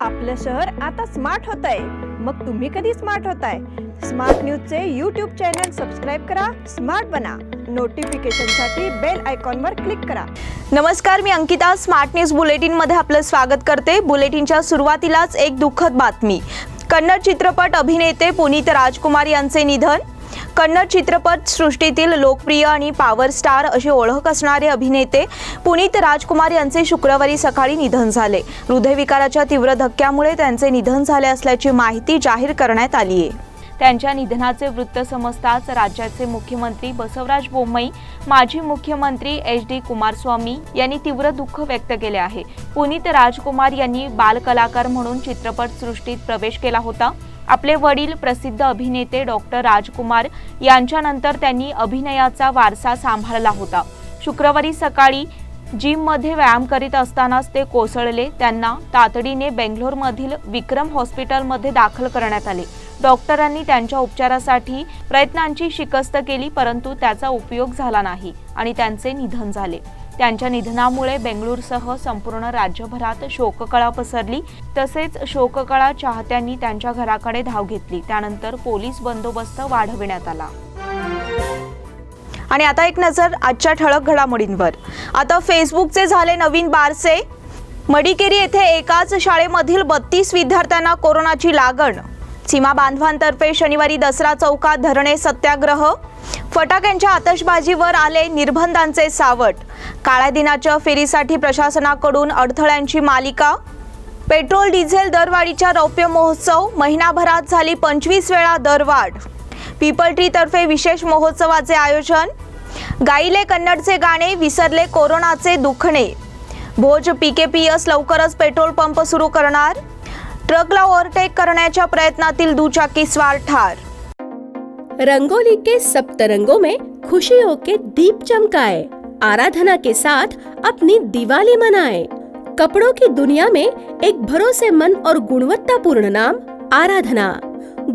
आपलं शहर आता स्मार्ट होतंय. मग तुम्ही कधी स्मार्ट होताय? स्मार्ट न्यूजचे यूट्यूब चॅनल सबस्क्राईब करा, स्मार्ट बना. नोटिफिकेशनसाठी बेल आयकॉनवर क्लिक करा. नमस्कार, मी अंकिता. स्मार्ट न्यूज बुलेटिनमध्ये आपलं स्वागत करते. बुलेटिनच्या सुरुवातीलाच एक दुःखद बातमी. कन्नड चित्रपट अभिनेते पुनीत राजकुमार यांचे निधन. कन्नड चित्रपट सृष्टीतील लोकप्रिय आणि पॉवर स्टार अशी ओळख असणारे अभिनेते पुनीत राजकुमार यांचे शुक्रवारी सकाळी निधन झाले. हृदयविकाराच्या तीव्र धक्क्यामुळे त्यांचे निधन झाले असल्याची माहिती जाहीर करण्यात आली आहे. त्यांच्या निधनाचे वृत्त समजताच राज्याचे मुख्यमंत्री बसवराज बोम्मई, माजी मुख्यमंत्री HD कुमारस्वामी यांनी तीव्र दुःख व्यक्त केले आहे. पुनीत राजकुमार यांनी बालकलाकार म्हणून चित्रपट सृष्टीत प्रवेश केला होता. आपले वडील प्रसिद्ध अभिनेते डॉक्टर राजकुमार यांच्यानंतर त्यांनी अभिनयाचा वारसा सांभाळला होता. शुक्रवारी सकाळी जिममध्ये व्यायाम करीत असतानाच ते कोसळले. त्यांना तातडीने बेंगलोरमधील विक्रम हॉस्पिटलमध्ये दाखल करण्यात आले. डॉक्टरांनी त्यांच्या उपचारासाठी प्रयत्नांची शिकस्त केली, परंतु त्याचा उपयोग झाला नाही आणि त्यांचे निधन झाले. त्यांच्या निधनामुळे बेंगळूरसह संपूर्ण राज्यभरात शोककळा पसरली. तसेच शोककळा चाहत्यांनी त्यांच्या घराकडे धाव घेतली. त्यानंतर पोलीस बंदोबस्त वाढविण्यात आला. आणि आता एक नजर आजच्या ठळक घडामोडींवर. आता फेसबुकचे झाले नवीन बारसे. मडिकेरी येथे एकाच शाळेमधील 32 विद्यार्थ्यांना कोरोनाची लागण. सीमा बांधवांतर्फे शनिवारी दसरा चौकात धरणे सत्याग्रह. फटाक्यांच्या आतषबाजीवर आले निर्बंधांचे सावट. काळ्या दिनाच्या फेरीसाठी प्रशासनाकडून अडथळ्यांची मालिका. पेट्रोल डिझेल दरवाढीच्या रौप्य महोत्सव. महिनाभरात झाली 25 वेळा दरवाढ. पीपल ट्री तर्फे विशेष महोत्सवाचे आयोजन. गाईले कन्नडचे गाणे, विसरले कोरोनाचे दुखणे. भोज PKPS लवकरच पेट्रोल पंप सुरू करणार. ट्रकला ओव्हरटेक करण्याच्या प्रयत्नातील दुचाकी स्वार ठार. रंगोली के सप्तरंगों में खुशियों के दीप चमकाए, आराधना के साथ अपनी दिवाली मनाए. कपड़ों की दुनिया में एक भरोसेमंद और गुणवत्तापूर्ण नाम आराधना.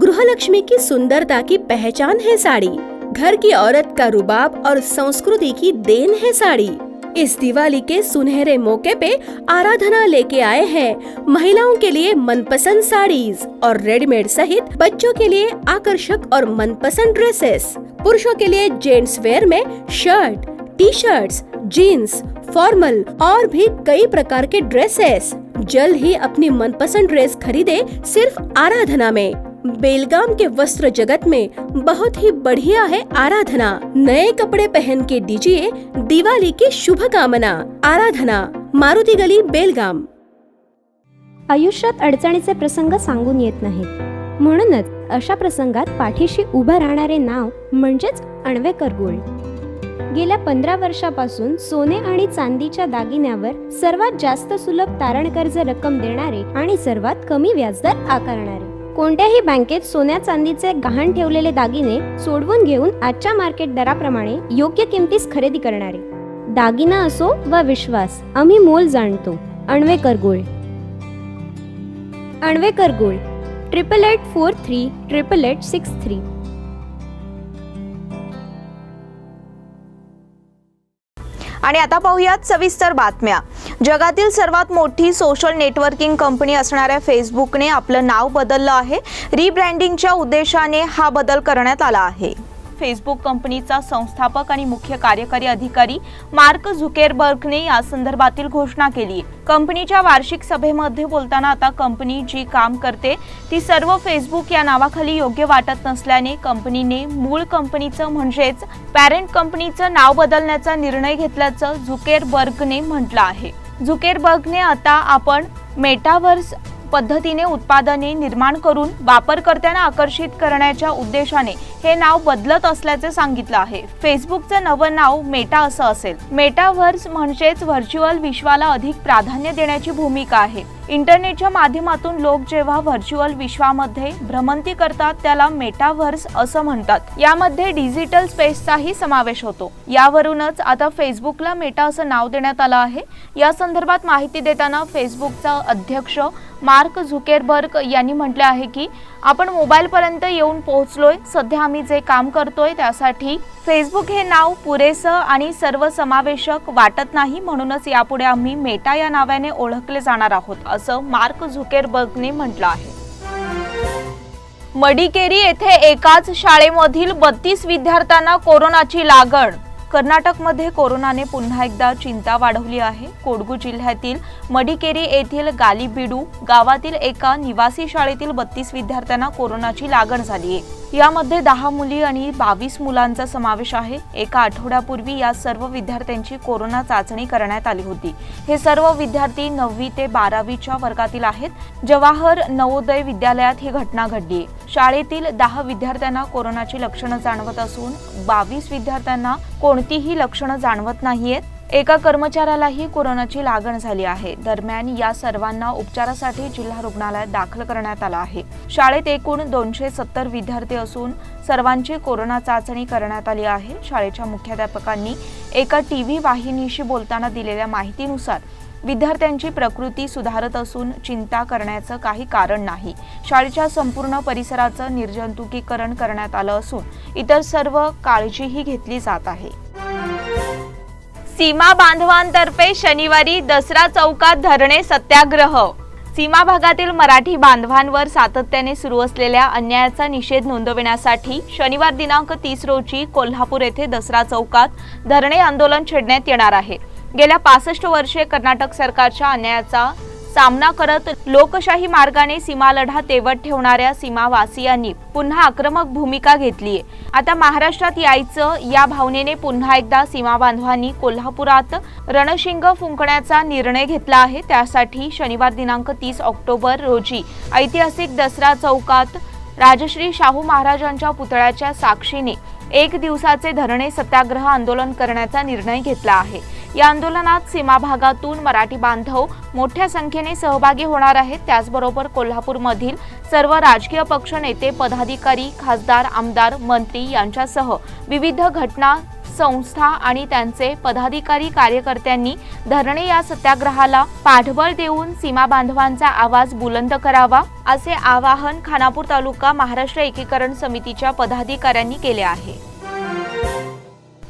गृहलक्ष्मी की सुंदरता की पहचान है साड़ी. घर की औरत का रुबाब और संस्कृति की देन है साड़ी. इस दिवाली के सुनहरे मौके पे आराधना लेके आए हैं महिलाओं के लिए मनपसंद साड़ीज और रेडीमेड सहित बच्चों के लिए आकर्षक और मनपसंद ड्रेसेस. पुरुषों के लिए जेंट्स वेयर में शर्ट, टी-शर्ट्स, जीन्स, फॉर्मल और भी कई प्रकार के ड्रेसेस. जल्द ही अपनी मनपसंद ड्रेस खरीदे सिर्फ आराधना में. बेलगाम के वस्त्र जगत में बहुत ही बढ़िया है आराधना. नए कपड़े पहन के दीजिए दिवाली की शुभकामना. आराधना, मारुती गली, बेलगाम. आयुष्यात अडचणीचे प्रसंग सांगून येत नाहीत. म्हणूनच अशा प्रसंगात पाठीशी उभं राहणारे नाव म्हणजेच अण्वेकर गोल्ड. गेल्या 15 वर्षापासून सोने आणि चांदीच्या दागिन्यावर सर्वात जास्त सुलभ तारण कर्ज रक्कम देणारे आणि सर्वात कमी व्याजदर आकारणारे. कोणत्याही बँकेत सोन्या चांदीचे गहाण ठेवलेले दागिने सोडवून घेऊन आजच्या मार्केट दराप्रमाणे योग्य किमतीस खरेदी करणारे. दागिना असो वा विश्वास, आम्ही मोल जाणतो. अण्वेकर गोल्ड. अण्वेकर गोल्ड 8843 8863. आणि आता पाहूयात सविस्तर बातम्या. जगातील सर्वात मोठी सोशल नेटवर्किंग कंपनी असणाऱ्या फेसबुकने आपलं नाव बदललं आहे. रिब्रँडिंगच्या उद्देशाने हा बदल करण्यात आला आहे. फेसबुक कंपनीचा संस्थापक आणि मुख्य कार्यकारी अधिकारी मार्क झुकेरबर्गने या संदर्भातील घोषणा केली आहे. कंपनीच्या वार्षिक सभेमध्ये बोलताना आता कंपनी जी काम करते ती सर्व फेसबुक या नावाखाली योग्य वाटत नसल्याने कंपनीने मूळ कंपनीचं म्हणजेच पॅरेंट कंपनीचं नाव बदलण्याचा निर्णय घेतल्याचं झुकेरबर्गने म्हटलं आहे. झुकेरबर्गने आता आपण मेटावर्स पद्धतीने उत्पादने निर्माण करून वापरकर्त्यांना आकर्षित करण्याच्या उद्देशाने हे नाव बदलत असल्याचे सांगितलं आहे. फेसबुकचं नवं नाव मेटा असं असेल. मेटावर्स म्हणजेच व्हर्च्युअल विश्वाला अधिक प्राधान्य देण्याची भूमिका आहे. इंटरनेटच्या माध्यमातून लोक जेव्हा व्हर्च्युअल विश्वामध्ये भ्रमंती करतात त्याला मेटावर्स असं म्हणतात. यामध्ये डिजिटल स्पेसचाही समावेश होतो. यावरूनच आता फेसबुकला मेटा असं नाव देण्यात आलं आहे. या संदर्भात माहिती देताना फेसबुकचा अध्यक्ष मार्क झुकेरबर्ग यांनी म्हटले आहे की आपण मोबाईलपर्यंत येऊन पोहोचलोय. सध्या आम्ही जे काम करतोय त्यासाठी फेसबुक हे नाव पुरेसं आणि सर्वसमावेशक वाटत नाही, म्हणूनच यापुढे आम्ही मेटा या नावाने ओळखले जाणार आहोत, असं मार्क झुकेरबर्गने म्हटलं आहे. मडिकेरी येथे एकाच शाळेमधील 32 विद्यार्थ्यांना कोरोनाची लागण. कर्नाटकमध्ये कोरोनाने पुन्हा एकदा चिंता वाढवली आहे. कोडगू जिल्ह्यातील मडिकेरी येथील गालीबीडू गावातील एका निवासी शाळेतील 32 विद्यार्थ्यांना कोरोनाची लागण झाली आहे. यामध्ये 10 मुली आणि 22 मुलांचा समावेश आहे. एका आठवड्यापूर्वी या सर्व विद्यार्थ्यांची कोरोना चाचणी करण्यात आली होती. हे सर्व विद्यार्थी 9वी ते 12वीच्या वर्गातील आहेत. जवाहर नवोदय विद्यालयात ही घटना घडली आहे. शाळेतील 10 विद्यार्थ्यांना कोरोनाची लक्षणं जाणवत असून 22 विद्यार्थ्यांना कोणतीही लक्षणं जाणवत नाहीयेत. एका कर्मचाऱ्यालाही कोरोनाची लागण झाली आहे. दरम्यान या सर्वांना उपचारासाठी जिल्हा रुग्णालयात दाखल करण्यात आलं आहे. शाळेत एकूण 270 विद्यार्थी असून सर्वांची कोरोना चाचणी करण्यात आली आहे. शाळेच्या मुख्याध्यापकांनी एका टीव्ही वाहिनीशी बोलताना दिलेल्या माहितीनुसार विद्यार्थ्यांची प्रकृती सुधारत असून चिंता करण्याचं काही कारण नाही. शाळेच्या संपूर्ण परिसराचं निर्जंतुकीकरण करण्यात आलं असून इतर सर्व काळजीही घेतली जात आहे. सीमा बांधवांतर्फे शनिवारी दसरा चौकात धरणे सत्याग्रह. सीमा भागातील मराठी बांधवांवर सातत्याने सुरू असलेल्या अन्यायाचा निषेध नोंदविण्यासाठी शनिवार दिनांक 30 रोजी कोल्हापूर येथे दसरा चौकात धरणे आंदोलन छेडण्यात येणार आहे. गेल्या 65 वर्षे कर्नाटक सरकारच्या अन्यायाचा सामना करत लोकशाही मार्गाने सीमा लढा तेवत ठेवणाऱ्या सीमावासियांनी पुन्हा आक्रमक भूमिका घेतलीय. आता महाराष्ट्रात यायचं या भावनेने पुन्हा एकदा सीमा बांधवांनी कोल्हापुरात रणशिंग फुंकण्याचा निर्णय घेतला आहे. त्यासाठी शनिवार दिनांक 30 ऑक्टोबर रोजी ऐतिहासिक दसरा चौकात राजश्री शाहू महाराजांच्या पुतळ्याच्या साक्षीने 1 दिवसाचे धरणे सत्याग्रह आंदोलन करण्याचा निर्णय घेतला आहे. या आंदोलनात सीमा भागातून मराठी बांधव मोठ्या संख्येने सहभागी होणार आहेत. त्याचबरोबर कोल्हापूरमधील सर्व राजकीय पक्ष, नेते, पदाधिकारी, खासदार, आमदार, मंत्री यांच्यासह विविध घटना संस्था आणि त्यांचे पदाधिकारी कार्यकर्त्यांनी धरणे या सत्याग्रहाला पाठबळ देऊन सीमा बांधवांचा आवाज बुलंद करावा, असे आवाहन खानापूर तालुका महाराष्ट्र एकीकरण समितीच्या पदाधिकाऱ्यांनी केले आहे.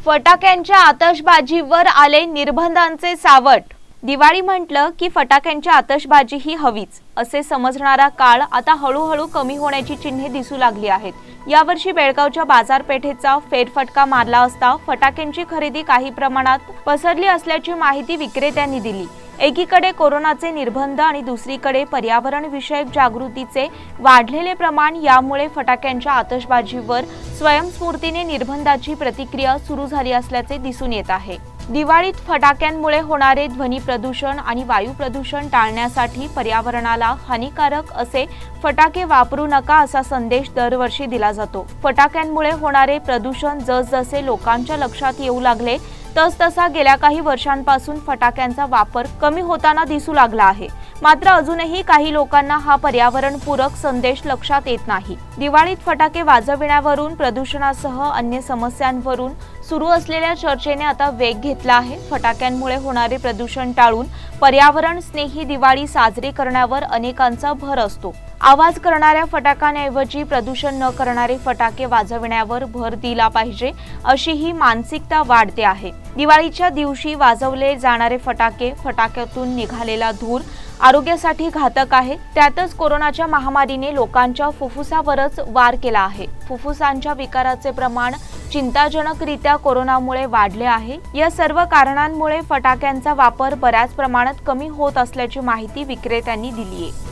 फटाक्यांच्या आतषबाजीवर आले निर्बंधांचे सावट. दिवाळी म्हटलं की फटाक्यांची आतषबाजी ही हवीच असे समजणारा काळ आता हळूहळू कमी होण्याची चिन्हे दिसू लागली आहेत. यावर्षी बेळगावच्या बाजारपेठेचा फेरफटका मारला असता फटाक्यांची खरेदी काही प्रमाणात पसरली असल्याची माहिती विक्रेत्यांनी दिली. एकीकडे कोरोनाचे निर्बंध आणि दुसरीकडे पर्यावरण विषयक जागृतीचे वाढलेले प्रमाण यामुळे फटाक्यांच्या आतषबाजीवर स्वयंस्फूर्तीने निर्बंधाची प्रतिक्रिया सुरू झाली असल्याचे दिसून येत आहे. दिवाळीत फटाक्यांमुळे होणारे ध्वनी प्रदूषण आणि वायू प्रदूषण टाळण्यासाठी पर्यावरणाला हानिकारक असे फटाके वापरू नका असा संदेश दरवर्षी दिला जातो. फटाक्यांमुळे होणारे प्रदूषण जसजसे लोकांच्या लक्षात येऊ लागले तसतसा गेल्या काही वर्षांपासून फटाक्यांचा वापर कमी होताना दिसू लागला आहे. मात्र अजूनही काही लोकांना हा पर्यावरणपूरक संदेश लक्षात येत नाही. दिवाळीत फटाके वाजविण्यावरून प्रदूषणासह अन्य समस्यांवरून सुरू असलेल्या चर्चेने आता वेग घेतला आहे. फटाक्यांमुळे होणारे प्रदूषण टाळून पर्यावरण स्नेही दिवाळी साजरी करण्यावर अनेकांचा भर असतो. आवाज करणाऱ्या फटाक्यांऐवजी प्रदूषण न करणारे फटाके वाजविण्यावर भर दिला पाहिजे अशी ही मानसिकता वाढते आहे. दिवाळीच्या दिवशी वाजवले जाणारे फटाके, फटाक्यातून निघालेला धूर आरोग्यासाठी घातक आहे. त्यातच कोरोनाच्या महामारीने लोकांच्या फुफ्फुसावरच वार केला आहे. फुफ्फुसांच्या विकाराचे प्रमाण चिंताजनकरित्या कोरोनामुळे वाढले आहे. या सर्व कारणांमुळे फटाक्यांचा वापर बऱ्याच प्रमाणात कमी होत असल्याची माहिती विक्रेत्यांनी दिली आहे.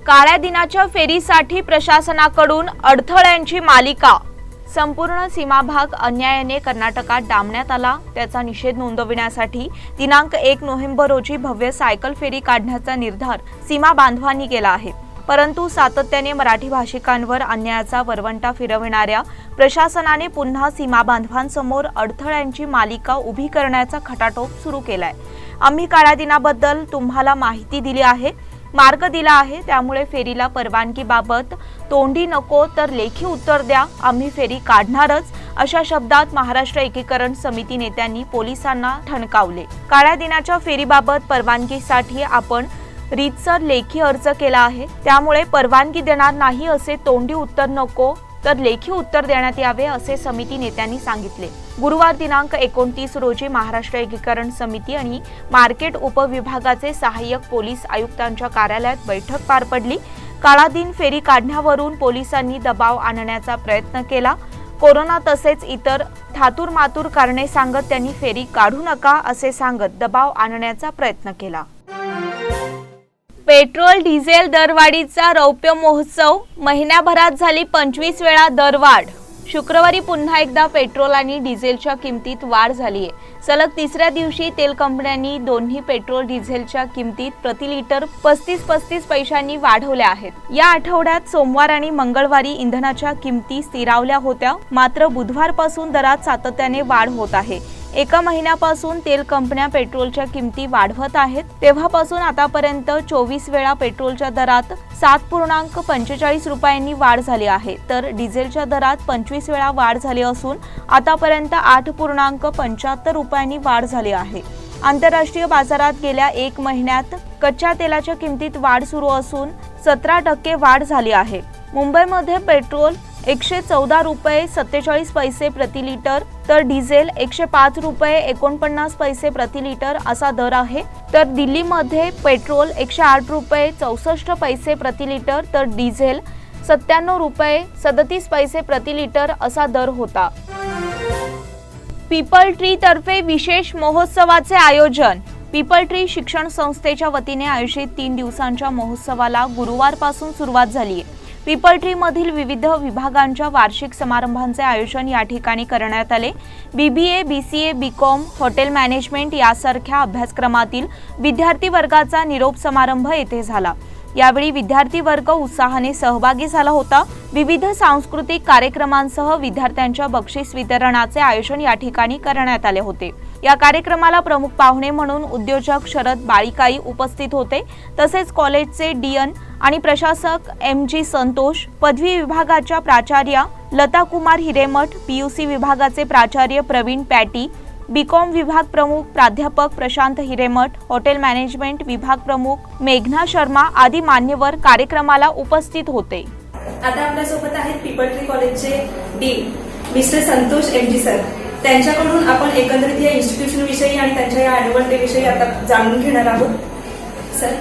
काळ्या दिनाच्या फेरीसाठी प्रशासनाकडून अडथळ्यांची मालिका. संपूर्ण सीमा भाग अन्यायाने कर्नाटकात डांबण्यात आला. त्याचा निषेध नोंदविण्यासाठी दिनांक 1 नोव्हेंबर रोजी भव्य सायकल फेरी काढण्याचा निर्धार सीमा बांधवांनी केला आहे. परंतु सातत्याने मराठी भाषिकांवर अन्यायाचा वरवंटा फिरविणाऱ्या प्रशासनाने पुन्हा सीमा बांधवांसमोर अडथळ्यांची मालिका उभी करण्याचा खटाटोप सुरू केलाय. आम्ही काळ्या दिनाबद्दल तुम्हाला माहिती दिली आहे, मार्ग दिला आहे. त्यामुळे फेरीला परवानगीबाबत तोंडी नको तर लेखी उत्तर द्या, आम्ही फेरी काढणारच, अशा शब्दात महाराष्ट्र एकीकरण समिती नेत्यांनी पोलिसांना ठणकावले. काळ्या दिनाच्या फेरीबाबत परवानगीसाठी आपण रीतसर लेखी अर्ज केला आहे, त्यामुळे परवानगी देणार नाही असे तोंडी उत्तर नको तर लेखी उत्तर देण्यात यावे असे समिती नेत्यांनी सांगितले। गुरुवार दिनांक 29 रोजी महाराष्ट्र एकीकरण समिती आणि मार्केट उपविभागाचे सहाय्यक पोलीस आयुक्तांच्या कार्यालयात बैठक पार पडली। काळा दिन फेरी काढण्यावरून पोलिसांनी दबाव आणण्याचा प्रयत्न केला। कोरोना तसेच इतर थातूरमातूर कारणे सांगत त्यांनी फेरी काढू नका असे सांगत दबाव आणण्याचा प्रयत्न केला। पेट्रोल डिझेल दरवाढीचा रौप्य महोत्सव, महिन्याभरात झाली 25 वेळा दरवाढ। शुक्रवारी पुन्हा एकदा पेट्रोल आणि डिझेलच्या किमतीत वाढ झाली आहे। सलग तिसऱ्या दिवशी तेल कंपन्यांनी दोन्ही पेट्रोल डिझेलच्या किमतीत प्रति लिटर 35 पैशांनी वाढवल्या आहेत। या आठवड्यात सोमवार आणि मंगळवारी इंधनाच्या किमती स्थिरावल्या होत्या, मात्र बुधवारपासून दरात सातत्याने वाढ होत आहे। एका महिन्यापासून तेल कंपन्या पेट्रोलच्या किमती वाढवत आहेत। तेव्हापासून आतापर्यंत 24 वेळा पेट्रोलच्या दरात 7.45 रुपयांनी वाढ झाली आहे, तर डिझेलच्या दरात 25 वेळा वाढ झाली असून आतापर्यंत 8.75 रुपयांनी वाढ झाली आहे। आंतरराष्ट्रीय बाजारात गेल्या एक महिन्यात कच्च्या तेलाच्या किमतीत वाढ सुरू असून 17% वाढ झाली आहे। मुंबईमध्ये पेट्रोल 114 रुपये 47 पैसे प्रति लिटर तर डिझेल 105 रुपये 49 पैसे प्रति लिटर असा दर आहे, तर दिल्लीमध्ये पेट्रोल 108 रुपये 64 पैसे प्रति लिटर तर डिझेल 97 रुपये 37 पैसे प्रति लिटर असा दर होता। पीपल ट्री तर्फे विशेष महोत्सवाचे आयोजन। पीपल ट्री शिक्षण संस्थेच्या वतीने आयोजित 3 दिवसांच्या महोत्सवाला गुरुवारपासून सुरुवात झाली आहे। पीपल ट्री मधील विविध विभागांच्या वार्षिक समारंभांचे आयोजन या ठिकाणी करण्यात आले। BBA, BCA, BCom, hotel management यासारख्या अभ्यासक्रमातील विद्यार्थी वर्गाचा निरोप समारंभ येथे झाला। यावेळी विद्यार्थी वर्ग उत्साहाने सहभागी झाला होता। विविध सांस्कृतिक कार्यक्रमांसह विद्यार्थ्यांच्या बक्षीस वितरणाचे आयोजन या ठिकाणी करण्यात आले होते। या कार्यक्रमाला प्रमुख पाहुणे म्हणून उद्योजक शरद बाळीकाई उपस्थित होते, तसेच कॉलेजचे डीएन आणि प्रशासक MG संतोष, पदवी विभागाच्या प्राचार्या लता कुमार हिरेमठ, PUC विभागाचे प्राचार्य प्रवीण पॅटी, BCom विभाग प्रमुख प्राध्यापक प्रशांत हिरेमठ, हॉटेल मॅनेजमेंट विभाग प्रमुख मेघना शर्मा आदी मान्यवर कार्यक्रमाला उपस्थित होते। आता आपल्यासोबत आहेत पीपल ट्री कॉलेजचे dean mister Santosh MG sir. त्यांच्याकडून आपण एकंदरीत या इन्स्टिट्यूशन विषयी आणि त्यांच्या या ॲन्युअल डे विषयी आता जाणून घेणार आहोत। सर,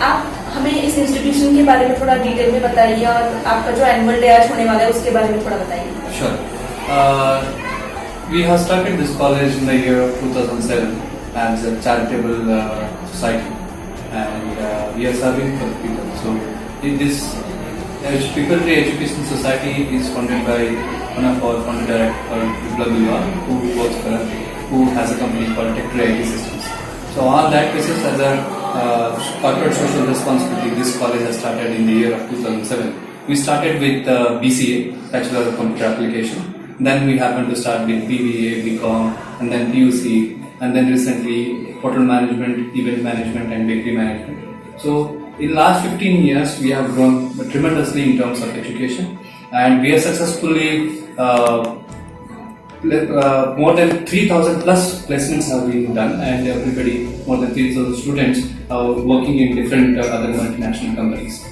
आप हमें इस इंस्टीट्यूशन के बारे में थोड़ा डिटेल में बताइए और आपका जो एनुअल डे आज होने वाला है उसके बारे में थोड़ा बताइए। Sure. We have started this college in the year 2007 as a charitable society, and we are serving for the people. So, in this Pípal Tree Education Society is funded by one of our founder director, Biplab Bilwa, who works for us, who has a company called Tech Tree IT Systems. So, on that basis, as a corporate social responsibility, this college has started in the year of 2007. We started with BCA, Bachelor of Computer Application. Then we happened to start with BBA, BCom, and then PUC, and then recently hotel management, event management, and bakery management. So in last 15 years, we have grown tremendously in terms of education, and we have successfully more than 3,000 plus placements have been done, and everybody, more than 3,000 students are working in different other multinational companies.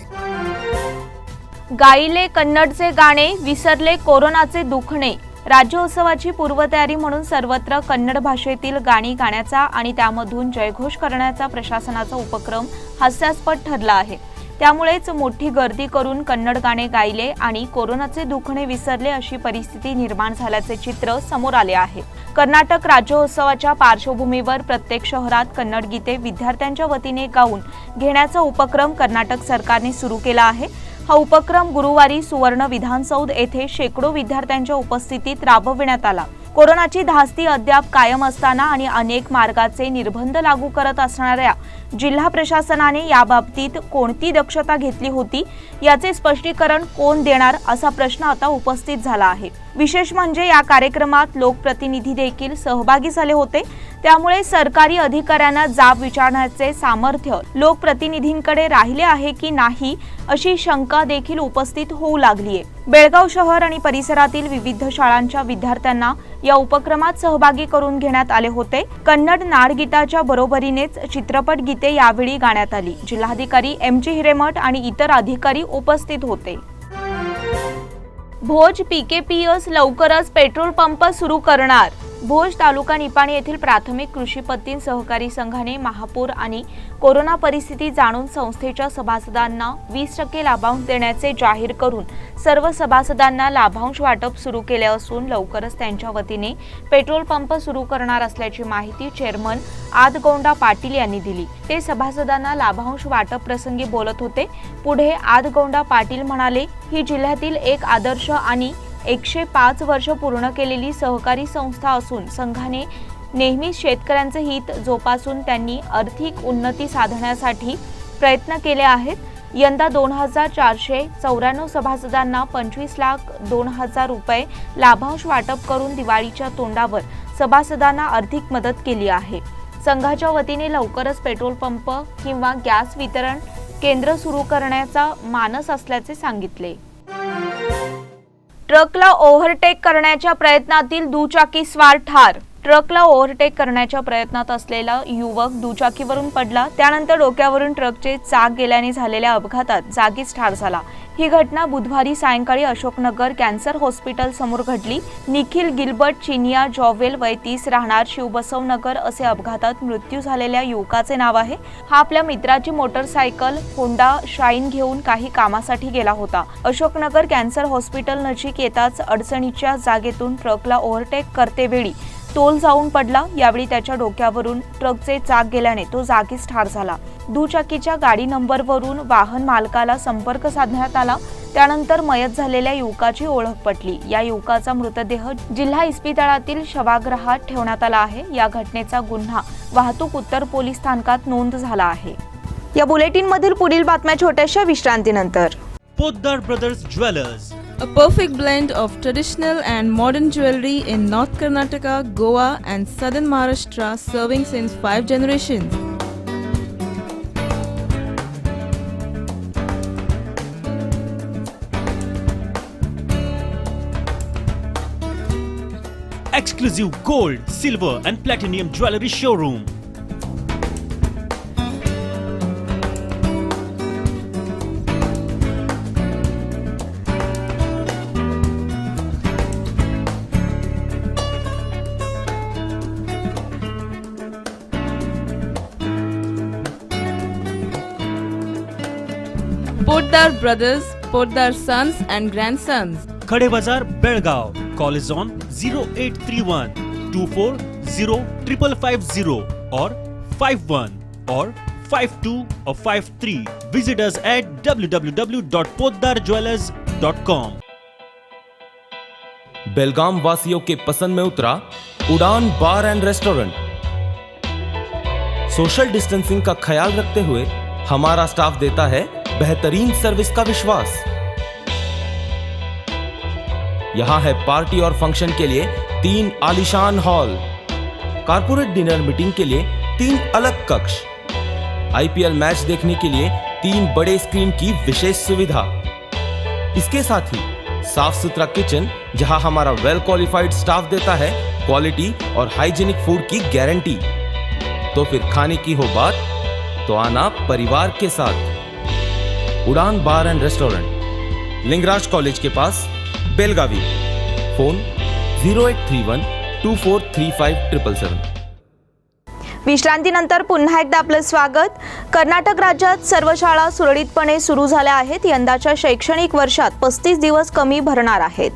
गायले कन्नडचे गाणे, विसरले कोरोनाचे दुखणे। राज्योत्सवाची पूर्वतयारी म्हणून सर्वत्र कन्नड भाषेतील गाणी गाण्याचा आणि त्यामधून जयघोष करण्याचा प्रशासनाचा उपक्रम हास्यास्पद ठरला आहे। त्यामुळेच मोठी गर्दी करून कन्नड गाणे गायले आणि कोरोनाचे दुखणे विसरले अशी परिस्थिती निर्माण झाल्याचे चित्र समोर आले आहे। कर्नाटक राज्योत्सवाच्या पार्श्वभूमीवर प्रत्येक शहरात कन्नड गीते विद्यार्थ्यांच्या वतीने गाऊन घेण्याचा उपक्रम कर्नाटक सरकारने सुरू केला आहे। हा उपक्रम गुरुवारी सुवर्ण विधानसौध येथे शेकडो विद्यार्थ्यांच्या उपस्थितीत राबविण्यात आला। कोरोनाची धास्ती अद्याप कायम असताना आणि अनेक मार्गाचे निर्बंध लागू करत असणाऱ्या जिल्हा प्रशासनाने याबाबतीत कोणती दक्षता घेतली होती याचे स्पष्टीकरण कोण देणार असा प्रश्न आता उपस्थित झाला आहे। विशेष म्हणजे या कार्यक्रमात लोकप्रतिनिधी देखील सहभागी झाले होते, त्यामुळे सरकारी अधिकाऱ्यांना जाब विचारण्याचे सामर्थ्य लोकप्रतिनिधींकडे राहिले आहे की नाही अशी शंका देखील उपस्थित होऊ लागली आहे। बेळगाव शहर आणि परिसरातील विविध शाळांच्या विद्यार्थ्यांना या उपक्रमात सहभागी करून घेण्यात आले होते. कन्नड नाडगीताच्या बरोबरीनेच चित्रपट गीते यावेळी गाण्यात आली. जिल्हाधिकारी MG हिरेमठ आणि इतर अधिकारी उपस्थित होते. भोज PKPS लवकरच पेट्रोल पंप सुरू करणार. भोज तालुका निपाणी येथील प्राथमिक कृषी पत्तीन सहकारी संघाने महापूर आणि कोरोना परिस्थिती जाणून संस्थेच्या सभासदांना 20% लाभांश देण्याचे जाहीर करून सर्व सभासदांना लाभांश वाटप सुरू केले असून लवकरच त्यांच्या वतीने पेट्रोल पंप सुरू करणार असल्याची माहिती चेअरमन आदगोंडा पाटील यांनी दिली. ते सभासदांना लाभांश वाटप प्रसंगी बोलत होते. पुढे आदगोंडा पाटील म्हणाले, ही जिल्ह्यातील एक आदर्श आणि 105 वर्ष पूर्ण केलेली सहकारी संस्था असून संघाने नेहमी शेतकऱ्यांचे हित जोपासून त्यांनी आर्थिक उन्नती साधण्यासाठी प्रयत्न केले आहेत. यंदा 2494 सभासदांना 25,02,000 रुपये लाभांश वाटप करून दिवाळीच्या तोंडावर सभासदांना आर्थिक मदत केली आहे. संघाच्या वतीने लवकरच पेट्रोल पंप किंवा गॅस वितरण केंद्र सुरू करण्याचा मानस असल्याचे सांगितले. ट्रकला ओव्हरटेक करण्याच्या प्रयत्नातील दुचाकीस्वार ठार. ट्रकला ओव्हरटेक करण्याच्या प्रयत्नात असलेला युवक दुचाकीवरून पडला. त्यानंतर डोक्यावरून ट्रकचे चाक गेल्याने झालेल्या अपघातात जागीच ठार झाला. ही घटना बुधवारी सायंकाळी अशोकनगर कॅन्सर हॉस्पिटल समोर घडली. निखिल गिल्बर्ट चिनिया जॉवेल वय 30 राहणार शिवबसवनगर असे अपघातात मृत्यू झालेल्या युवकाचे नाव आहे. हा आपल्या मित्राची मोटरसायकल होंडा शाईन घेऊन काही कामासाठी गेला होता. अशोकनगर कॅन्सर हॉस्पिटल नजीक येताच अडचणीच्या जागेतून ट्रकला ओव्हरटेक करतेवेळी तोल जाऊन पडला. यावेळी त्याच्या डोक्यावरून ट्रकचे चाक गेल्याने तो जागीच ठार झाला. दुचाकीच्या गाडी नंबरवरून वाहन मालकाला संपर्क साधण्यात आला. त्यानंतर मयत झालेल्या युवकाची ओळख पटली. या युवकाचा मृतदेह जिल्हा इस्पितळातील शवागृहात ठेवण्यात आला आहे. या घटनेचा गुन्हा वाहतूक उत्तर पोलीस स्थानकात नोंद झाला आहे. या बुलेटिन मधील पुढील बातम्या छोट्याशा विश्रांतीनंतर. Poddar Brothers Jewelers. A perfect blend of traditional and modern jewelry in North Karnataka, Goa and southern Maharashtra, serving since 5 generations. Exclusive gold, silver and platinum jewelry showroom. Poddar Brothers, Poddar Sons and Grandsons. Khade Bazar, Belgav. Call is on 0831 240 5550 or 51 or 52 or 53. Visit us at www.poddarjewelers.com. बेलगाम वासियों के पसंद में उतरा उड़ान बार end restaurant. Social distancing का ख्याल रखते हुए हमारा स्टाफ देता है बेहतरीन सर्विस का विश्वास। यहाँ है पार्टी और फंक्शन के लिए 3 आलीशान हॉल, कारपोरेट डिनर मीटिंग के लिए 3 अलग कक्ष, IPL मैच देखने के लिए 3 बड़े स्क्रीन की विशेष सुविधा। इसके साथ ही साफ सुथरा किचन जहां हमारा वेल क्वालिफाइड स्टाफ देता है क्वालिटी और हाइजीनिक फूड की गारंटी। तो फिर खाने की हो बात तो आना परिवार के साथ। उड़ान बार एंड रेस्टोरेंट, लिंगराज कॉलेज के पास, बेलगावी। फोन 0831 243577। विश्रांतीनंतर पुन्हा एकदा आपलं स्वागत। कर्नाटक राज्यात सर्व शाळा सुरळीतपणे सुरू झाल्या आहेत। यंदाच्या शैक्षणिक वर्षात 35 दिवस कमी भरणार आहेत।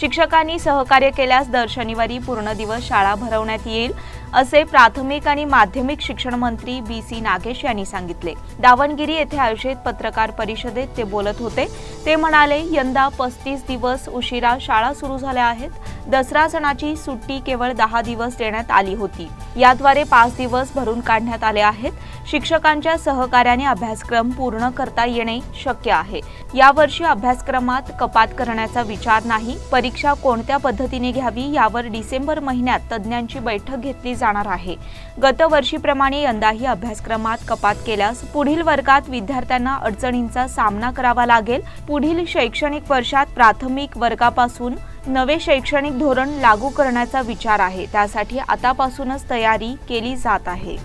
शिक्षकांनी सहकार्य केल्यास दर शनिवारी पूर्ण दिवस शाळा भरवण्यात येईल असे प्राथमिक आणि माध्यमिक शिक्षण मंत्री BC नागेश यांनी सांगितले। दावणगिरी येथे आयोजित पत्रकार परिषदेत ते बोलत होते। ते म्हणाले, यंदा 35 दिवस उशिरा शाळा सुरू झाल्या आहेत। दसरा सणाची सुट्टी केवळ 10 दिवस देण्यात आली होती। याद्वारे 5 दिवस भरून काढण्यात आले आहेत. शिक्षकांच्या सहकार्याने अभ्यासक्रम पूर्ण करता येणे शक्य आहे. यावर्षी अभ्यासक्रमात कपात करण्याचा विचार नाही. परीक्षा कोणत्या पद्धतीने घ्यावी यावर डिसेंबर महिन्यात तज्ज्ञांची बैठक घेतली जाणार आहे. गतवर्षीप्रमाणे यंदाही अभ्यासक्रमात कपात केल्यास पुढील वर्गात विद्यार्थ्यांना अडचणींचा सामना करावा लागेल. पुढील शैक्षणिक वर्षात प्राथमिक वर्गापासून नवे शैक्षणिक धोरण लागू करण्याचा विचार आहे. त्यासाठी आतापासूनच तयारी केली जात आहे.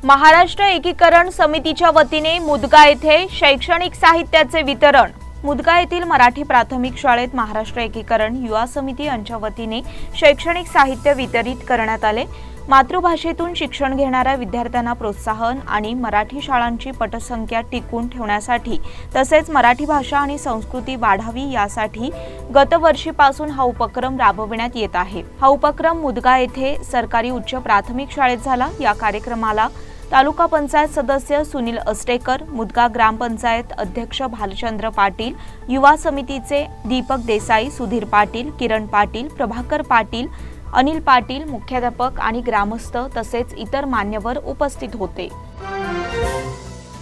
महाराष्ट्र एकीकरण समितीच्या वतीने मुदगा येथे शैक्षणिक साहित्याचे वितरण. मुदगा येथील मराठी प्राथमिक शाळेत महाराष्ट्र एकीकरण युवा समिती यांच्या वतीने शैक्षणिक साहित्य वितरित करण्यात आले. मातृभाषेतून शिक्षण घेणाऱ्या विद्यार्थ्यांना प्रोत्साहन आणि मराठी शाळांची पटसंख्या टिकून ठेवण्यासाठी तसेच मराठी भाषा आणि संस्कृती वाढावी यासाठी गतवर्षीपासून हा उपक्रम राबविण्यात येत आहे. हा उपक्रम मुदगा येथे सरकारी उच्च प्राथमिक शाळेत झाला. या कार्यक्रमाला तालुका पंचायत सदस्य सुनील अस्टेकर, मुदगा ग्रामपंचायत अध्यक्ष भालचंद्र पाटील, युवा समितीचे दीपक देसाई, सुधीर पाटील, किरण पाटील, प्रभाकर पाटील, अनिल पाटील, मुख्याध्यापक आणि ग्रामस्थ तसेच इतर मान्यवर उपस्थित होते.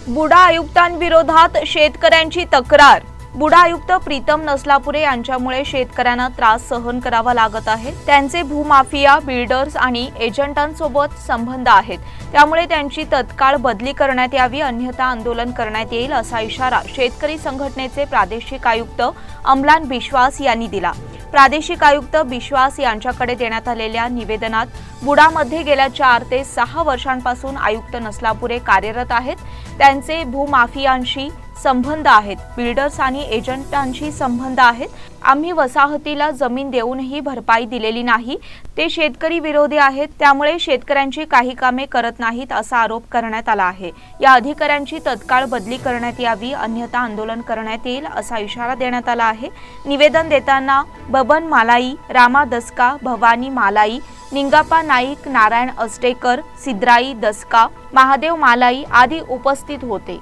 बुडा आयुक्तांविरोधात शेतकऱ्यांची तक्रार. बुडा आयुक्त प्रीतम नसलापुरे यांच्यामुळे शेतकऱ्यांना त्रास सहन करावा लागत आहे. त्यांचे भूमाफिया, बिल्डर्स आणि एजंटांसोबत संबंध आहेत. त्यामुळे त्यांची तत्काळ बदली करण्यात यावी, अन्यथा आंदोलन करण्यात येईल असा इशारा शेतकरी संघटनेचे प्रादेशिक आयुक्त अमलान बिश्वास यांनी दिला. प्रादेशिक आयुक्त बिश्वास यांच्याकडे देण्यात आलेल्या निवेदनात बुडामध्ये गेल्या 4 ते 6 वर्षांपासून आयुक्त नसलापुरे कार्यरत आहेत. त्यांचे भूमाफियांशी संबंध आहेत, बिल्डर्स आणि एजंटांशी संबंध आहेत. आम्ही वसाहतीला जमीन देऊनही भरपाई दिलेली नाही. ते शेतकरी विरोधी आहेत, त्यामुळे शेतकऱ्यांची काही कामे करत नाहीत असा आरोप करण्यात आला आहे. या अधिकाऱ्यांची तत्काळ बदली करण्यात यावी, अन्यथा आंदोलन करण्यात येईल असा इशारा देण्यात आला आहे. निवेदन देताना बबन मालाई, रामा दसका, भवानी मालाई, निंगापा नाईक, नारायण अस्टेकर, सिद्राई दसका, महादेव मालाई आदी उपस्थित होते.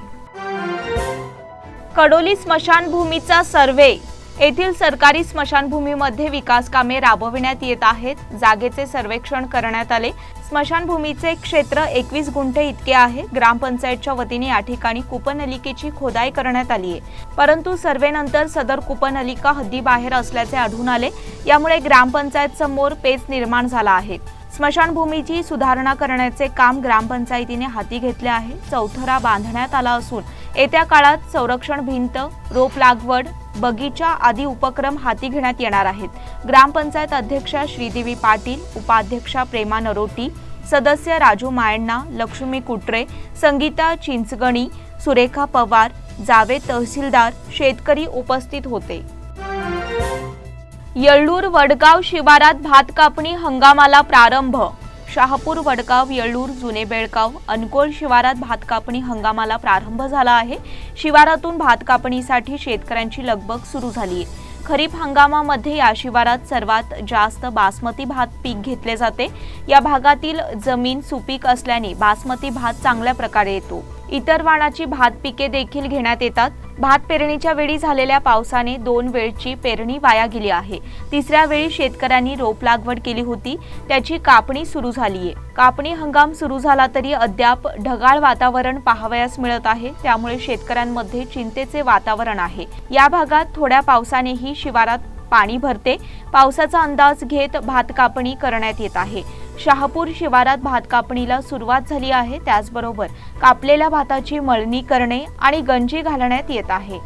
कडोली स्मशानभूमीचा सर्वे. येथील सरकारी स्मशानभूमीमध्ये विकास कामे राबविण्यात येत आहेत. जागेचे सर्वेक्षण करण्यात आले. स्मशानभूमीचे क्षेत्र 21 गुंठे इतके आहे. ग्रामपंचायतच्या वतीने या ठिकाणी कूपनलिकेची खोदाई करण्यात आली आहे. परंतु सर्वेनंतर सदर कूपनलिका हद्दीबाहेर असल्याचे आढळून आले. यामुळे ग्रामपंचायत समोर पेच निर्माण झाला आहे. स्मशानभूमीची सुधारणा करण्याचे काम ग्रामपंचायतीने हाती घेतले आहे. चौथरा बांधण्यात आला असून येत्या काळात संरक्षण भिंत, रोप लागवड, बगीचा आदी उपक्रम हाती घेण्यात येणार आहेत. ग्रामपंचायत अध्यक्षा श्रीदेवी पाटील, उपाध्यक्षा प्रेमा नरोटी, सदस्य राजू मायण्णा, लक्ष्मी कुट्रे, संगीता चिंचगणी, सुरेखा पवार, जावेद तहसीलदार, शेतकरी उपस्थित होते. येळ्ळूर वडगाव शिवारात भात कापणी हंगामाला प्रारंभ. शहापूर, वडगाव, येळ्ळूर, जुने बेळगाव, अनकोळ शिवारात भात कापणी हंगामाला प्रारंभ झाला आहे. शिवारातून भात कापणीसाठी शेतकऱ्यांची लगबग सुरू झाली आहे. खरीप हंगामामध्ये या शिवारात सर्वात जास्त बासमती भात पीक घेतले जाते. या भागातील जमीन सुपीक असल्याने बासमती भात चांगल्या प्रकारे येतो. इतर वाणाची भात पिके देखील घेण्यात येतात. भात पेरणीच्या वेळी झालेल्या पावसाने 2 वेळची पेरणी वाया गेली आहे. तिसऱ्या वेळी शेतकऱ्यांनी रोप लागवड केली होती, त्याची कापणी सुरू झालीये. कापणी हंगाम सुरू झाला तरी अद्याप ढगाळ वातावरण पाहावयास मिळत आहे. त्यामुळे शेतकऱ्यांमध्ये चिंतेचे वातावरण आहे. या भागात थोड्या पावसानेही शिवारात पाणी भरते. पावसाचा अंदाज घेत भात कापणी करण्यात येत आहे. शहापूर शिवारात भात कापणीला सुरुवात झाली आहे. त्याचबरोबर कापलेल्या भाताची मळणी करणे आणि गंजी घालण्यात येत आहे.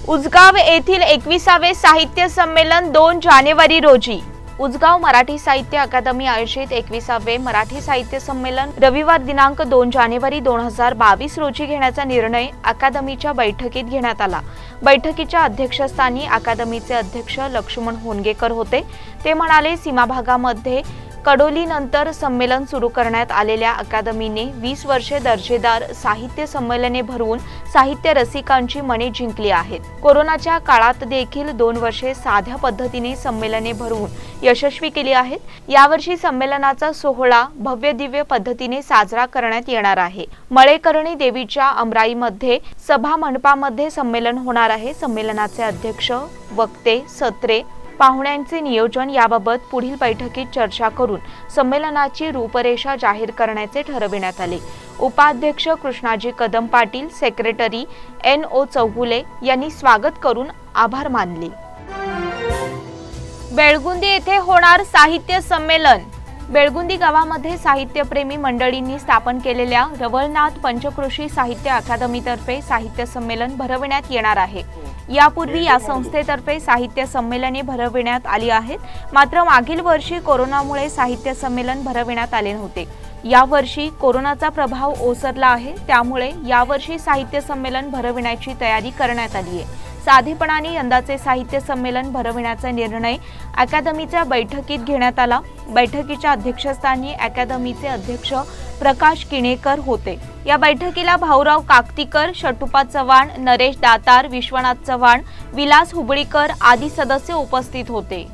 उजगाव येथील 21वे साहित्य संमेलन 2 जानेवारी रोजी. उजगाव मराठी साहित्य अकादमी आयोजित 21वे मराठी साहित्य संमेलन रविवार दिनांक 2 जानेवारी 2022 रोजी घेण्याचा निर्णय अकादमीच्या बैठकीत घेण्यात आला. बैठकीच्या अध्यक्षस्थानी अकादमीचे अध्यक्ष लक्ष्मण होनगेकर होते. ते म्हणाले, सीमा भागामध्ये कडोलीनंतर संमेलन सुरू करण्यात आलेल्या अकादमीने 20 वर्षे दर्जेदार साहित्य संमेलने भरवून साहित्य रसिकांची मने जिंकली आहेत. कोरोनाच्या काळात देखील 2 वर्षे साध्या पद्धतीने संमेलने भरवून यशस्वी केली आहेत. यावर्षी संमेलनाचा सोहळा भव्य दिव्य पद्धतीने साजरा करण्यात येणार आहे. मळेकरणी देवीच्या अमराईमध्ये सभा मंडपामध्ये संमेलन होणार आहे. संमेलनाचे अध्यक्ष, वक्ते, सत्रे, पाहुण्यांचे नियोजन याबाबत पुढील बैठकीत चर्चा करून संमेलनाची रूपरेषा जाहीर करण्याचे ठरविण्यात आले. उपाध्यक्ष कृष्णाजी कदम पाटील, सेक्रेटरी NO चौगुले यांनी स्वागत करून आभार मानले. बेळगुंदी येथे होणार साहित्य संमेलन. बेळगुंदी गावामध्ये साहित्यप्रेमी मंडळींनी स्थापन केलेल्या रवळनाथ पंचक्रोशी साहित्य अकादमीतर्फे साहित्य संमेलन भरविण्यात येणार आहे. यापूर्वी या संस्थेतर्फे साहित्य संमेलने भरविण्यात आली आहेत. मात्र मागील वर्षी कोरोनामुळे साहित्य संमेलन भरविण्यात आले नव्हते. यावर्षी कोरोनाचा प्रभाव ओसरला आहे, त्यामुळे यावर्षी साहित्य संमेलन भरविण्याची तयारी करण्यात आली आहे. साधेपणाने यंदाचे साहित्य संमेलन भरविण्याचा निर्णय अकादमीच्या बैठकीत घेण्यात आला. बैठकीच्या अध्यक्षस्थानी अकादमीचे अध्यक्ष प्रकाश किणेकर होते. या बैठकीला भाऊराव काकतीकर, षटुपा चव्हाण, नरेश दातार, विश्वनाथ चव्हाण, विलास हुबळीकर आदी सदस्य उपस्थित होते.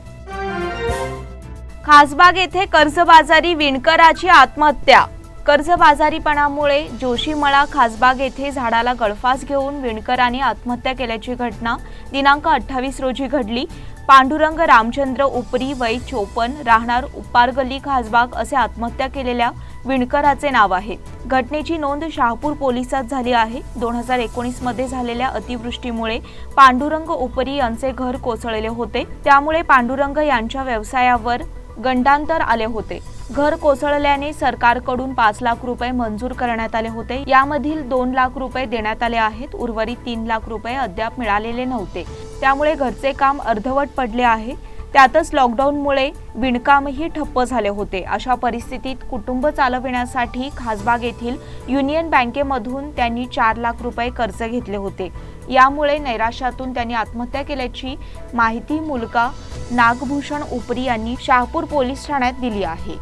खासबाग येथे कर्जबाजारी विणकराची आत्महत्या. कर्जबाजारीपणामुळे जोशीमळा खासबाग येथे झाडाला गळफास घेऊन विणकराने आत्महत्या केल्याची घटना दिनांक 28 रोजी घडली. पांडुरंग रामचंद्र उपरी, वय 54, राहणार उपारगल्ली खासबाग असे आत्महत्या केलेल्या विणकराचे नाव आहे. घटनेची नोंद शहापूर पोलिसात झाली आहे. 2019 मध्ये झालेल्या अतिवृष्टीमुळे पांडुरंग उपरी यांचे घर कोसळले होते. त्यामुळे पांडुरंग यांच्या व्यवसायावर गंडांतर आले होते. घर कोसळल्याने सरकारकडून 5 लाख रुपये मंजूर करण्यात आले होते. यामधील 2 लाख रुपये देण्यात आले आहेत. उर्वरित 3 लाख रुपये अद्याप मिळालेले नव्हते. त्यामुळे घरचे काम अर्धवट पडले आहे. त्यातच लॉकडाऊनमुळे विणकामही ठप्प झाले होते. अशा परिस्थितीत कुटुंब चालविण्यासाठी खासबाग येथील युनियन बँकेमधून त्यांनी 4 लाख रुपये कर्ज घेतले होते. यामुळे नैराश्यातून त्यांनी आत्महत्या केल्याची माहिती मुलगा नागभूषण उपरी यांनी शहापूर पोलीस ठाण्यात दिली आहे.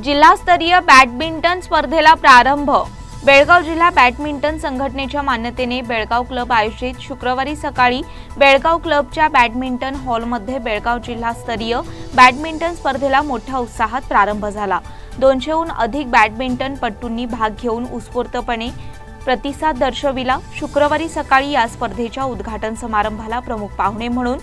जिल्हास्तरीय बॅडमिंटन स्पर्धेला प्रारंभ. बेळगाव जिल्हा बॅडमिंटन संघटनेच्या मान्यतेने बेळगाव क्लब आयोजित शुक्रवारी सकाळी बेळगाव क्लबच्या बॅडमिंटन हॉलमध्ये बेळगाव जिल्हास्तरीय बॅडमिंटन स्पर्धेला मोठ्या उत्साहात प्रारंभ झाला. 200हून अधिक बॅडमिंटन पटूंनी भाग घेऊन उत्स्फूर्तपणे प्रतिसाद दर्शविला. शुक्रवारी सकाळी या स्पर्धेच्या उद्घाटन समारंभाला प्रमुख पाहुणे म्हणून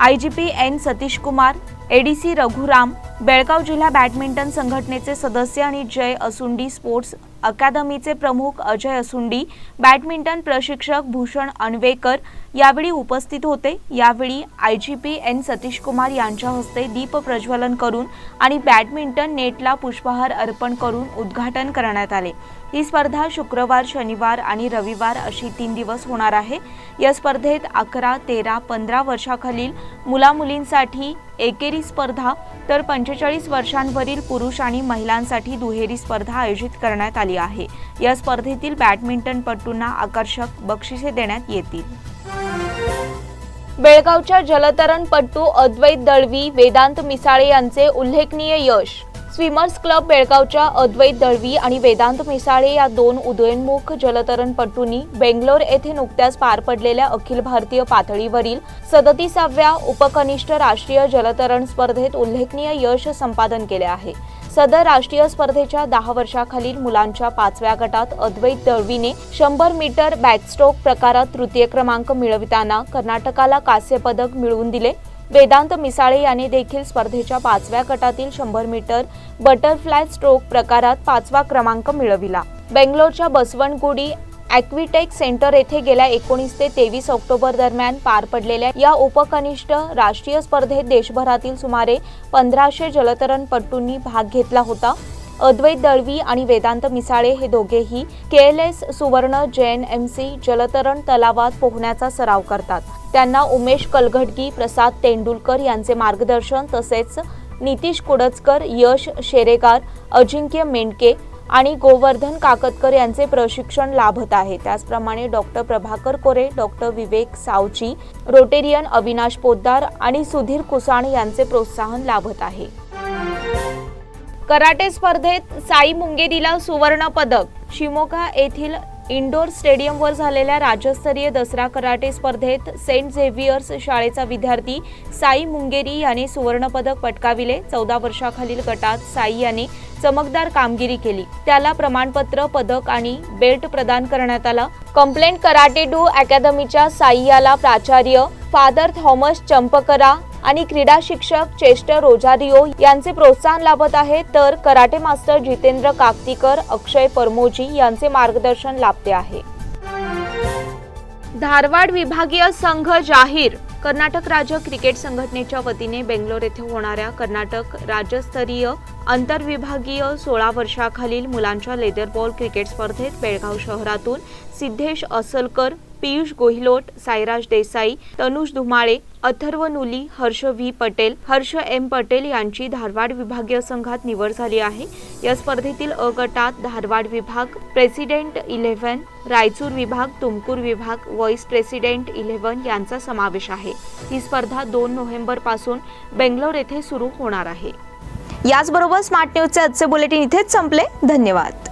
IGP N Satish Kumar, ADC Raghuram, Belgaum जिल्हा बॅडमिंटन संघटनेचे सदस्य आणि जय असुंडी स्पोर्ट्स अकादमीचे प्रमुख अजय असुंडी, बॅडमिंटन प्रशिक्षक भूषण अणवेकर यावेळी उपस्थित होते. यावेळी IGP N सतीश कुमार यांच्या हस्ते दीप प्रज्वलन करून आणि बॅडमिंटन नेटला पुष्पहार अर्पण करून उद्घाटन करण्यात आले. ही स्पर्धा शुक्रवार, शनिवार आणि रविवार अशी 3 दिवस होणार आहे. या स्पर्धेत 11, 13, 15 वर्षाखालील मुलामुलींसाठी एकेरी स्पर्धा तर 45 वर्षांवरील पुरुष आणि महिलांसाठी दुहेरी स्पर्धा आयोजित करण्यात आली आहे. या स्पर्धेतील बॅडमिंटनपटूंना आकर्षक बक्षिसे देण्यात येतील. बेळगावच्या जलतरणपटू अद्वैत दळवी, वेदांत मिसाळे यांचे उल्लेखनीय यश. स्विमर्स क्लब बेळगावच्या अद्वैत दळवी आणि वेदांत मिसाळे या 2 उदयोन्मुख जलतरणपटूंनी बेंगलोर येथे नुकत्याच पार पडलेल्या अखिल भारतीय पातळीवरील 37व्या उपकनिष्ठ राष्ट्रीय जलतरण स्पर्धेत उल्लेखनीय यश संपादन केले आहे. सदर राष्ट्रीय स्पर्धेच्या 10 वर्षाखालील मुलांच्या 5व्या गटात अद्वैत दळवीने 100 मीटर बॅकस्ट्रोक प्रकारात तृतीय क्रमांक मिळविताना कर्नाटकाला कांस्य पदक मिळवून दिले. वेदांत मिसाळे याने देखील स्पर्धेच्या 5व्या गटातील 100 मीटर बटरफ्लाय स्ट्रोक प्रकारात 5वा क्रमांक मिळविला. बेंगलोरच्या बसवनगुडी ॲक्विटेक सेंटर येथे गेल्या 19 ते 23 ऑक्टोबर दरम्यान पार पडलेल्या या उपकनिष्ठ राष्ट्रीय स्पर्धेत देशभरातील सुमारे 1500 जलतरणपटूंनी भाग घेतला होता. अद्वैत दळवी आणि वेदांत मिसाळे हे दोघेही KLS सुवर्ण JNMC जलतरण तलावात पोहण्याचा सराव करतात. त्यांना उमेश कलघटगी, प्रसाद तेंडुलकर यांचे मार्गदर्शन तसेच नितीश कुडचकर, यश शेरेगार, अजिंक्य मेंढके आणि गोवर्धन काकतकर यांचे प्रशिक्षण लाभत आहे. त्याचप्रमाणे डॉक्टर प्रभाकर कोरे, डॉक्टर विवेक सावची, रोटेरियन अविनाश पोद्दार आणि सुधीर कुसाण यांचे प्रोत्साहन लाभत आहे. कराटे स्पर्धेत साई मुंगेरीला सुवर्ण पदक. शिमोगा येथील इंडोर स्टेडियमवर झालेल्या राज्यस्तरीय दसरा कराटे स्पर्धेत सेंट झेवियर्स शाळेचा विद्यार्थी साई मुंगेरी याने सुवर्णपदक पटकाविले. 14 वर्षाखालील गटात साई याने चमकदार कामगिरी केली. त्याला प्रमाणपत्र, पदक आणि बेल्ट प्रदान करण्यात आला. कंप्लेंट कराटे डू अकॅडमीच्या साई याला प्राचार्य फादर थॉमस चंपकरा आणि क्रीडा शिक्षक चेस्टर रोजारिओ यांचे प्रोत्साहन लाभत आहे, तर कराटे मास्टर जितेंद्र काकतीकर, अक्षय परमोजी यांचे मार्गदर्शन लाभते आहे. धारवाड विभागीय संघ जाहीर. कर्नाटक राज्य क्रिकेट संघटनेच्या वतीने बेंगलोर येथे होणाऱ्या कर्नाटक राज्यस्तरीय आंतरविभागीय 16 वर्षाखालील मुलांच्या लेदर बॉल क्रिकेट स्पर्धेत बेळगाव शहरातून सिद्धेश असलकर, पियुष गोहिलोट, साईराज देसाई, तनुष धुमाळे, अथर्व नुली, हर्ष व्ही पटेल, हर्ष एम पटेल यांची धारवाड विभागीय संघात निवड झाली आहे. या स्पर्धेतील अ गटात धारवाड विभाग, प्रेसिडेंट 11, रायचूर विभाग, तुमकूर विभाग, व्हाईस प्रेसिडेंट 11 यांचा समावेश आहे. ही स्पर्धा 2 नोव्हेंबर पासून बेंगलोर येथे सुरू होणार आहे. याचबरोबर स्मार्ट न्यूजचे आजचे बुलेटिन इथेच संपले. धन्यवाद.